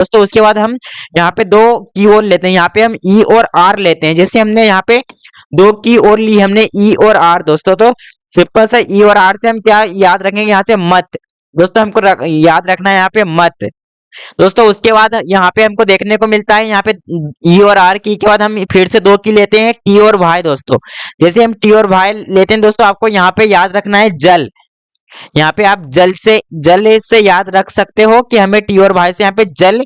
दोस्तों उसके बाद हम यहाँ पे दो की और लेते हैं, यहाँ पे हम ई और आर लेते हैं। जैसे हमने यहाँ पे दो की और ली, हमने ई और आर दोस्तों, तो सिंपल सा ई और आर से हम क्या याद रखेंगे, यहाँ से मत। दोस्तों हमको याद रखना है यहाँ पे मत। दोस्तों उसके बाद यहाँ पे हमको देखने को मिलता है, यहाँ पे ई और आर की के बाद हम फिर से दो की लेते हैं, टी और वाई दोस्तों। जैसे हम टी और वाई लेते हैं दोस्तों, आपको यहाँ पे याद रखना है जल। यहाँ पे आप जल से याद रख सकते हो कि हमें टी और वाई से यहाँ पे जल।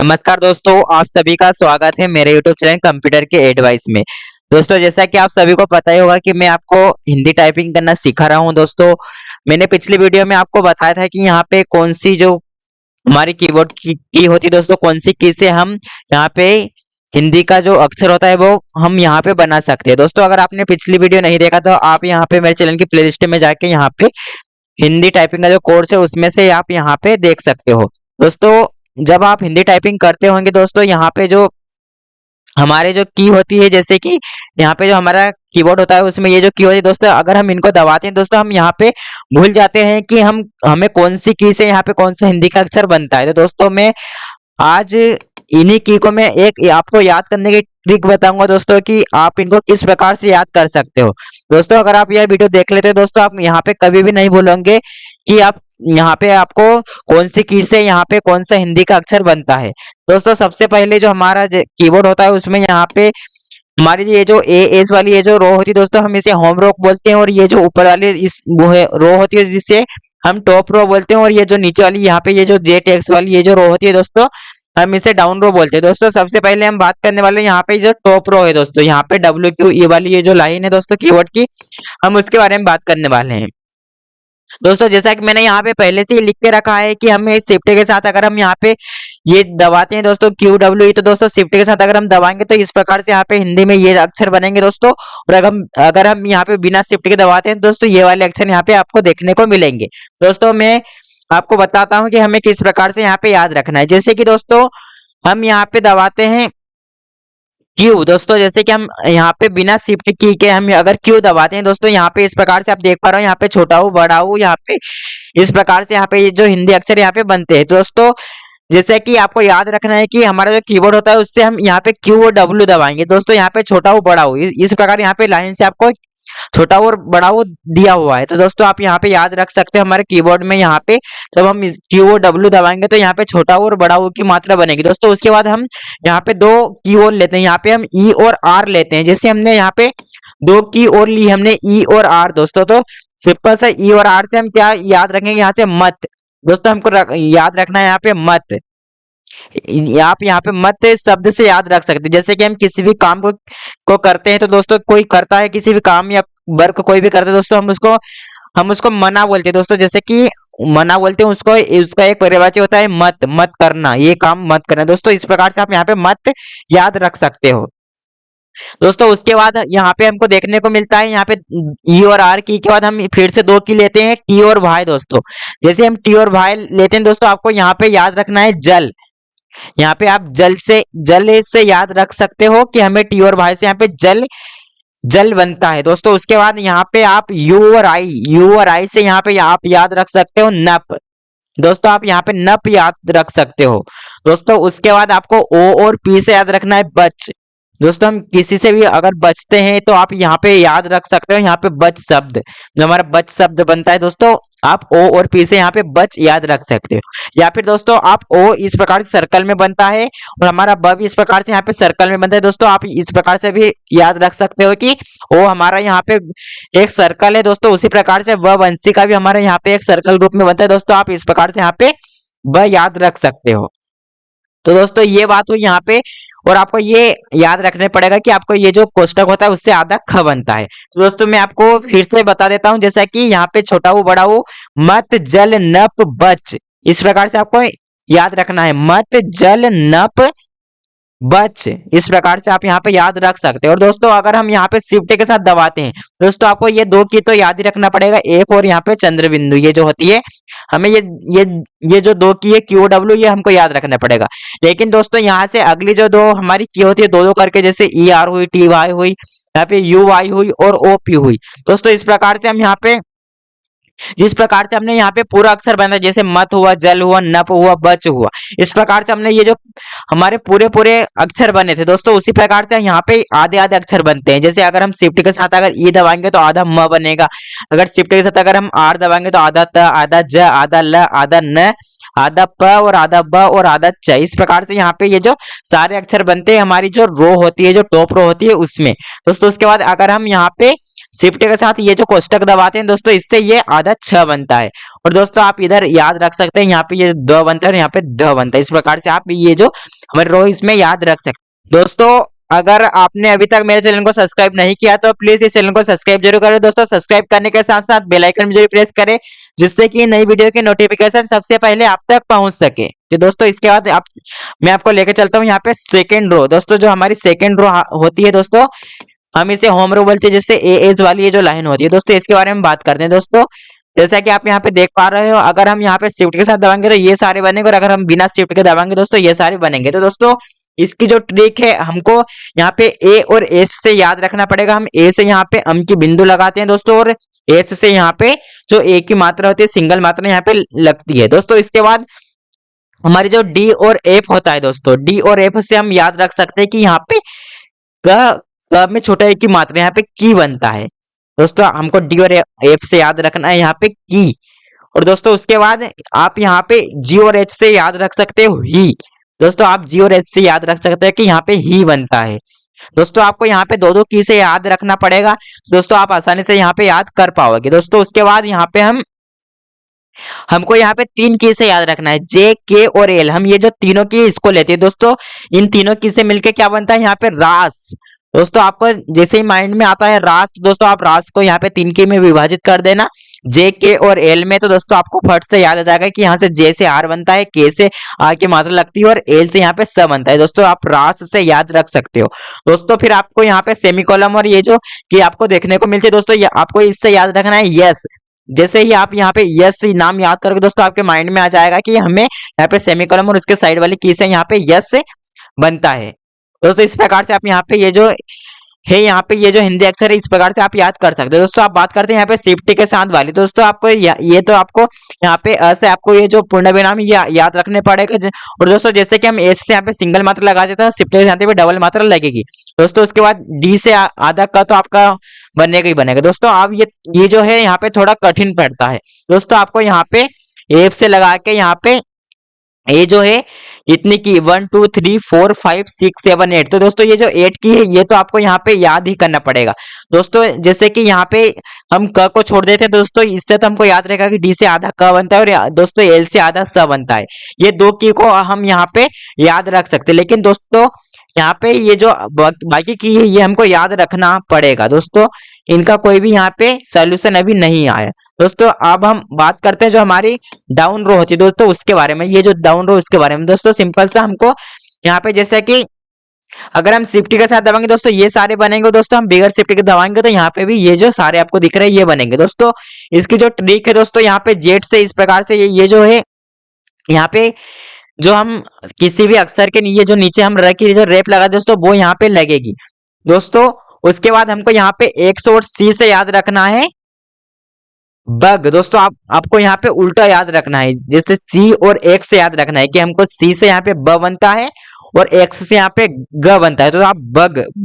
नमस्कार दोस्तों, आप सभी का स्वागत है मेरे YouTube चैनल कंप्यूटर के एडवाइस में। दोस्तों जैसा कि आप सभी को पता ही होगा कि मैं आपको हिंदी टाइपिंग करना सिखा रहा हूं। दोस्तों मैंने पिछली वीडियो में आपको बताया था कि यहाँ पे कौन सी जो हमारी कीबोर्ड की होती है दोस्तों, कौन सी की से हम यहाँ पे हिंदी का जो अक्षर होता है वो हम यहाँ पे बना सकते हैं। दोस्तों अगर आपने पिछली वीडियो नहीं देखा तो आप यहाँ पे मेरे चैनल की प्लेलिस्ट में जाके यहाँ पे हिंदी टाइपिंग का जो कोर्स है उसमें से आप यहाँ पे देख सकते हो। दोस्तों जब आप हिंदी टाइपिंग करते होंगे दोस्तों, यहाँ पे जो हमारे जो की होती है, जैसे कि यहाँ पे जो हमारा कीबोर्ड होता है उसमें ये जो की होती है दोस्तों, अगर हम इनको दबाते हैं दोस्तों, हम यहाँ पे भूल जाते हैं कि हमें कौन सी की से यहाँ पे कौन सा हिंदी का अक्षर बनता है। तो दोस्तों मैं आज इन्हीं की को मैं एक आपको याद करने की ट्रिक बताऊंगा दोस्तों, कि आप इनको किस प्रकार से याद कर सकते हो। दोस्तों अगर आप यह वीडियो देख लेते हो दोस्तों, आप यहाँ पे कभी भी नहीं भूलोगे कि आप यहाँ पे आपको कौन सी की से यहाँ पे कौन सा हिंदी का अक्षर बनता है। दोस्तों सबसे पहले जो हमारा कीबोर्ड होता है उसमें यहाँ पे हमारी ये जो ए एस वाली ये जो रो होती है दोस्तों, हम इसे होम रो बोलते हैं, और ये जो ऊपर वाली इस रो होती है जिसे हम टॉप रो बोलते हैं, और ये जो नीचे वाली यहाँ पे ये जो जेट एक्स वाली ये जो रो होती है दोस्तों, हम इसे डाउन रो बोलते हैं। दोस्तों सबसे पहले हम बात करने वाले हैं यहाँ पे जो टॉप रो है दोस्तों, यहाँ पे डब्ल्यू क्यू ई वाली ये जो लाइन है दोस्तों कीबोर्ड की, हम उसके बारे में बात करने वाले हैं। दोस्तों जैसा कि मैंने यहाँ पे पहले से ही लिख के रखा है कि हमें शिफ्ट के साथ अगर हम यहाँ पे ये दबाते हैं दोस्तों क्यू डब्ल्यू ई, तो दोस्तों शिफ्ट के साथ अगर हम दबाएंगे तो इस प्रकार से यहाँ पे हिंदी में ये अक्षर बनेंगे दोस्तों। और अगर हम यहाँ पे बिना शिफ्ट के दबाते हैं दोस्तों, ये वाले अक्षर यहाँ पे आपको देखने को मिलेंगे। दोस्तों मैं आपको बताता हूँ कि हमें किस प्रकार से यहाँ पे याद रखना है। जैसे कि दोस्तों हम यहाँ पे दबाते हैं क्यू दोस्तों, जैसे कि हम यहाँ पे बिना शिफ्ट की के हम अगर क्यू दबाते हैं दोस्तों, यहाँ पे इस प्रकार से आप देख पा रहे हो, यहाँ पे छोटा हूँ बड़ा हूँ, यहाँ पे इस प्रकार से यहाँ पे ये जो हिंदी अक्षर यहाँ पे बनते हैं। दोस्तों जैसे कि आपको याद रखना है कि हमारा जो कीबोर्ड होता है उससे हम यहाँ पे क्यू और डब्ल्यू दबाएंगे दोस्तों, यहाँ पे छोटा हूँ बड़ा हूँ, इस प्रकार यहाँ पे लाइन से आपको छोटा और बड़ा वो दिया हुआ है। तो दोस्तों आप यहाँ पे याद रख सकते हो हमारे कीबोर्ड में यहाँ पे जब हम क्यू और डब्ल्यू दबाएंगे तो यहाँ पे छोटा और बड़ा ओ की मात्रा बनेगी। दोस्तों उसके बाद हम यहाँ पे दो की और लेते हैं, यहाँ पे हम ई और आर लेते हैं। जैसे हमने यहाँ पे दो की और ली, हमने ई और आर दोस्तों, तो सिंपल सा ई और आर से हम क्या याद रखेंगे, यहाँ से मत। दोस्तों हमको याद रखना है यहाँ पे मत। आप यहाँ पे मत शब्द से याद रख सकते हैं। जैसे कि हम किसी भी काम को करते हैं, तो दोस्तों कोई करता है किसी भी काम या वर्क कोई भी करते हैं दोस्तों, हम उसको मना बोलते हैं दोस्तों। जैसे कि मना बोलते हैं उसको, उसका एक परिभाषा होता है मत करना, ये काम मत करना। दोस्तों इस प्रकार से आप यहाँ पे मत याद रख सकते हो। दोस्तों उसके बाद यहाँ पे हमको देखने को मिलता है, यहाँ पे ई और आर की के बाद हम फिर से दो की लेते हैं, टी और वाई दोस्तों। जैसे हम टी और वाई लेते हैं दोस्तों, आपको यहाँ पे याद रखना है जल। यहाँ पे आप जल से याद रख सकते हो कि हमें टी और वाई से यहाँ पे जल बनता है दोस्तों। उसके बाद यहाँ पे आप यू और आई से यहाँ पे आप याद रख सकते हो नप। दोस्तों आप यहाँ पे नप याद रख सकते हो। दोस्तों उसके बाद आपको ओ और पी से याद रखना है बच। दोस्तों हम किसी से भी अगर बचते हैं तो आप यहाँ पे याद रख सकते हो, यहाँ पे बच शब्द, जो हमारा बच शब्द बनता है दोस्तों, आप ओ और पी से यहाँ पे बच याद रख सकते हो। या फिर दोस्तों आप ओ इस प्रकार से सर्कल में बनता है और हमारा ब भी इस प्रकार से यहाँ पे सर्कल में बनता है। दोस्तों आप इस प्रकार से भी याद रख सकते हो कि ओ हमारा यहाँ पे एक सर्कल है दोस्तों, उसी प्रकार से व वंशी का भी हमारे यहाँ पे एक सर्कल रूप में बनता है। दोस्तों आप इस प्रकार से यहाँ पे ब याद रख सकते हो। तो दोस्तों ये बात हुई यहाँ पे, और आपको ये याद रखने पड़ेगा कि आपको ये जो कोष्टक होता है उससे आधा ख बनता है। तो दोस्तों मैं आपको फिर से बता देता हूं, जैसा कि यहाँ पे छोटा हूँ बड़ा हूँ, मत जल नप बच, इस प्रकार से आपको याद रखना है, मत जल नप बच, इस प्रकार से आप यहाँ पे याद रख सकते हैं। और दोस्तों अगर हम यहाँ पे शिफ्ट के साथ दबाते हैं दोस्तों, आपको ये दो की तो याद ही रखना पड़ेगा, एक और यहाँ पे चंद्र बिंदु ये जो होती है, हमें ये जो दो की है क्यू डब्ल्यू, ये हमको याद रखना पड़ेगा। लेकिन दोस्तों यहाँ से अगली जो दो हमारी की होती है दो दो करके, जैसे ई आर हुई, टी वाई हुई, यहाँ पे यू वाई हुई और ओ पी हुई। दोस्तों इस प्रकार से हम यहाँ पे जिस प्रकार से हमने यहाँ पे पूरा अक्षर बना, जैसे मत हुआ, जल हुआ, नप हुआ, बच हुआ, इस प्रकार से हमने ये जो हमारे पूरे पूरे अक्षर बने थे दोस्तों, उसी प्रकार से यहाँ पे आधे आधे अक्षर बनते हैं। जैसे अगर हम शिफ्ट के साथ अगर ई दबाएंगे तो आधा म बनेगा, अगर शिफ्ट के साथ अगर हम आर दबाएंगे तो आधा त, आधा ज, आधा ल, आधा न, आधा प और आधा ब और आधा च। इस प्रकार से यहाँ पे ये जो सारे अक्षर बनते हैं हमारी जो रो होती है, जो टॉप रो होती है उसमें दोस्तों। उसके बाद अगर हम यहाँ पे शिफ्ट के साथ ये जो कोष्टक दबाते हैं दोस्तों, इससे ये आधा छ बनता है। और दोस्तों आप इधर याद रख सकते हैं, यहाँ पे ये द बनता है और यहाँ पे ध बनता है। इस प्रकार से आप ये जो हमारे रो इसमें याद रख सकते हैं दोस्तों। अगर आपने अभी तक मेरे चैनल को सब्सक्राइब नहीं किया तो प्लीज इस चैनल को सब्सक्राइब जरूर करें दोस्तों। सब्सक्राइब करने के साथ साथ बेल आइकन भी जरूर प्रेस करें, जिससे कि नई वीडियो की नोटिफिकेशन सबसे पहले आप तक पहुंच सके। तो दोस्तों इसके बाद मैं आपको लेकर चलता हूँ यहाँ पे सेकेंड रो दोस्तों। जो हमारी सेकेंड रो होती है दोस्तों, हम इसे होम रो बोलते हैं, जैसे ए एज वाली ये जो लाइन होती है दोस्तों, इसके बारे में बात करते हैं दोस्तों। जैसा कि आप यहाँ पे देख पा रहे हो, अगर हम यहाँ पे शिफ्ट के साथ दबाएंगे तो ये सारे बनेंगे, और अगर हम बिना शिफ्ट के दबाएंगे दोस्तों ये सारे बनेंगे। तो दोस्तों इसकी जो ट्रिक है, हमको यहाँ पे ए और एस से याद रखना पड़ेगा। हम ए से यहाँ पे अम की बिंदु लगाते हैं दोस्तों, और एस से यहाँ पे जो ए की मात्रा होती है, सिंगल मात्रा यहाँ पे लगती है दोस्तों। इसके बाद हमारी जो डी और एफ होता है दोस्तों, डी और एफ से हम याद रख सकते हैं कि यहाँ पे क में छोटा ए की मात्रा यहाँ पे की बनता है दोस्तों। हमको डी और एफ से याद रखना है यहाँ पे की। और दोस्तों उसके बाद आप यहाँ पे जी और एच से याद रख सकते हो ही दोस्तों। आप जी और एच से याद रख सकते हैं कि यहाँ पे ही बनता है दोस्तों। आपको यहाँ पे दो दो की से याद रखना पड़ेगा दोस्तों, आप आसानी से यहाँ पे याद कर पाओगे दोस्तों। उसके बाद यहाँ पे हमको यहाँ पे तीन की से याद रखना है, जे, के और एल। हम ये जो तीनों की इसको लेते हैं दोस्तों, इन तीनों की से मिलके क्या बनता है यहाँ पे रास दोस्तों। आपको जैसे ही माइंड में आता है रास, तो दोस्तों आप रास को यहाँ पे तीन की में विभाजित कर देना, जे, के और एल में। तो दोस्तों आपको फट से याद आ जाएगा कि यहाँ से जे से आर बनता है, के से आर की मात्रा लगती है और एल से यहाँ पे स बनता है दोस्तों। आप रास से याद रख सकते हो दोस्तों। फिर आपको यहाँ पे सेमीकोलन और ये जो कि आपको देखने को मिलती है दोस्तों, ये आपको इससे याद रखना है यस। जैसे ही आप यहाँ पे यस नाम याद करोगे दोस्तों, आपके माइंड में आ जाएगा कि हमें यहाँ पे सेमीकोलन और उसके साइड वाली की से यहाँ पे यस बनता है दोस्तों। इस प्रकार से आप यहाँ पे ये जो है, यहाँ पे ये जो हिंदी अक्षर है, इस प्रकार से आप याद कर सकते हो दोस्तों। आप बात करते हैं यहाँ पे शिफ्ट के साथ वाली दोस्तों, आपको ये तो आपको यहाँ पे अ से आपको ये जो पूर्ण विराम ये याद रखने पड़ेगा। और दोस्तों जैसे कि हम एस से यहाँ पे सिंगल मात्रा लगा देते हैं, शिफ्ट के साथ पे डबल मात्रा लगेगी दोस्तों। उसके बाद डी से आधा का तो आपका बनेगा ही बनेगा दोस्तों। आप ये जो है यहाँ पे थोड़ा कठिन पड़ता है दोस्तों। आपको यहाँ पे एफ से लगा के यहाँ पे ये जो है इतनी की 1 2 3 4 5 6 7 8, तो दोस्तों ये जो 8 की है ये तो आपको यहाँ पे याद ही करना पड़ेगा दोस्तों। जैसे कि यहाँ पे हम क को छोड़ देते हैं दोस्तों, इससे तो हमको याद रहेगा कि डी से आधा क बनता है और दोस्तों एल से आधा स बनता है। ये दो की को हम यहाँ पे याद रख सकते हैं, लेकिन दोस्तों यहाँ पे ये जो बाकी की है ये हमको याद रखना पड़ेगा दोस्तों। इनका कोई भी यहाँ पे सॉल्यूशन अभी नहीं आया दोस्तों। अब हम बात करते हैं जो हमारी डाउन रो होती है दोस्तों उसके बारे में। ये जो डाउन रो इसके बारे में दोस्तों, सिंपल सा हमको यहाँ पे जैसे कि अगर हम शिफ्ट के साथ दबाएंगे दोस्तों ये सारे बनेंगे दोस्तों। हम बिगर शिफ्ट के दबाएंगे तो यहाँ पे भी ये जो सारे आपको दिख रहे हैं ये बनेंगे दोस्तों। इसकी जो ट्रिक है दोस्तों, यहाँ पे जेड से इस प्रकार से ये जो है यहाँ पे जो हम किसी भी अक्षर के ये जो नीचे हम रखी जो रेप लगा दोस्तों वो यहाँ पे लगेगी दोस्तों। उसके बाद हमको यहाँ पे एक्स और सी से याद रखना है बग दोस्तों। आपको यहाँ पे उल्टा याद रखना है, जैसे सी और एक्स से याद रखना है कि हमको सी से यहाँ पे ब बनता है और एक्स से यहाँ पे ग बनता है। तो आप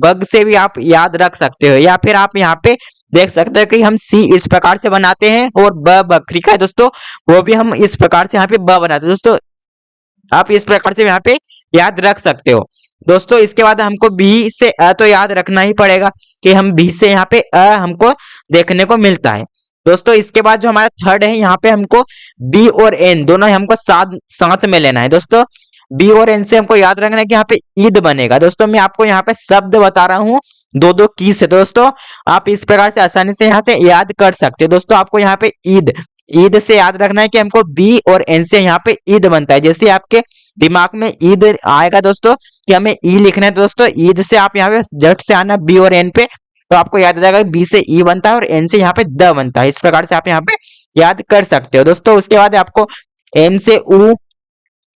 बग से भी आप याद रख सकते हो, या फिर आप यहाँ पे देख सकते हो कि हम सी इस प्रकार से बनाते हैं और ब बकरी का है दोस्तों, वो भी हम इस प्रकार से यहाँ पे ब बनाते हैं दोस्तों। आप इस प्रकार से यहाँ पे याद रख सकते हो दोस्तों। इसके बाद हमको बी से अ तो याद रखना ही पड़ेगा कि हम बी से यहाँ पे अ हमको देखने को मिलता है दोस्तों। इसके बाद जो हमारा थर्ड है, यहाँ पे हमको बी और एन दोनों हमको साथ में लेना है दोस्तों। बी और एन से हमको याद रखना है कि यहाँ पे ईद बनेगा दोस्तों। मैं आपको यहाँ पे शब्द बता रहा हूँ दो दो की से दोस्तों, आप इस प्रकार से आसानी से यहाँ से याद कर सकते हो दोस्तों। आपको यहाँ पे ईद से याद रखना है कि हमको बी और एन से यहाँ पे ईद बनता है। जैसे आपके दिमाग में ईद आएगा दोस्तों कि हमें ई लिखना है दोस्तों, ईद से आप यहाँ पे जट से आना बी और एन पे, तो आपको याद आ जाएगा बी से ई बनता है और एन से यहाँ पे द बनता है। इस प्रकार से आप यहाँ पे याद कर सकते हो दोस्तों। उसके बाद आपको एन से उ,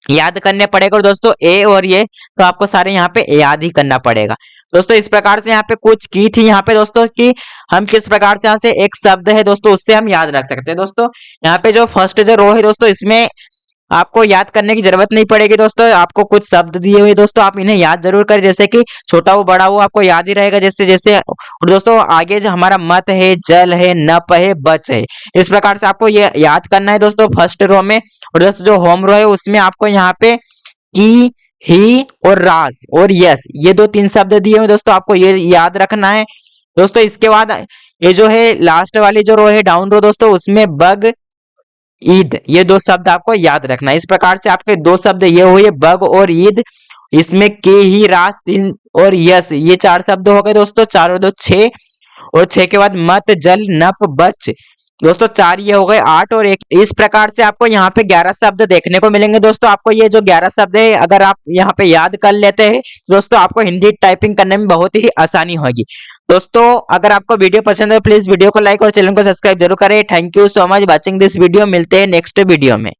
याद करने पड़ेगा। और दोस्तों ए और ये तो आपको सारे यहाँ पे याद ही करना पड़ेगा। दोस्तों इस प्रकार से यहाँ पे कुछ की थी यहाँ पे दोस्तों कि हम किस प्रकार से यहाँ से एक शब्द है दोस्तों उससे हम याद रख सकते हैं। दोस्तों यहाँ पे जो फर्स्ट जो रो है दोस्तों इसमें आपको याद करने की जरूरत नहीं पड़ेगी। दोस्तों आपको कुछ शब्द दिए हुए दोस्तों आप इन्हें याद जरूर करें, जैसे कि छोटा हो बड़ा हो आपको याद ही रहेगा जैसे जैसे। और दोस्तों आगे जो हमारा मत है, जल है, नप है, बच है, इस प्रकार से आपको ये याद करना है दोस्तों फर्स्ट रो में। और दोस्तों जो होम रो है उसमें आपको यहाँ पे ई, ही और रास और यस ये दो तीन शब्द दिए हुए दोस्तों आपको ये याद रखना है। दोस्तों इसके बाद ये जो है लास्ट वाली जो रो है डाउन रो दोस्तों उसमें बग, ईद ये दो शब्द आपको याद रखना है। इस प्रकार से आपके दो शब्द ये हुए बग और ईद, इसमें के, ही, रास, तीन और यस ये चार शब्द हो गए दोस्तों। चार और दो छह, और छह के बाद मत, जल, नप, बच दोस्तों चार ये हो गए आठ और एक। इस प्रकार से आपको यहाँ पे 11 शब्द देखने को मिलेंगे दोस्तों। आपको ये जो 11 शब्द है अगर आप यहाँ पे याद कर लेते हैं दोस्तों आपको हिंदी टाइपिंग करने में बहुत ही आसानी होगी। दोस्तों अगर आपको वीडियो पसंद है प्लीज वीडियो को लाइक और चैनल को सब्सक्राइब जरूर करें। Thank you so much watching this video. मिलते हैं नेक्स्ट वीडियो में।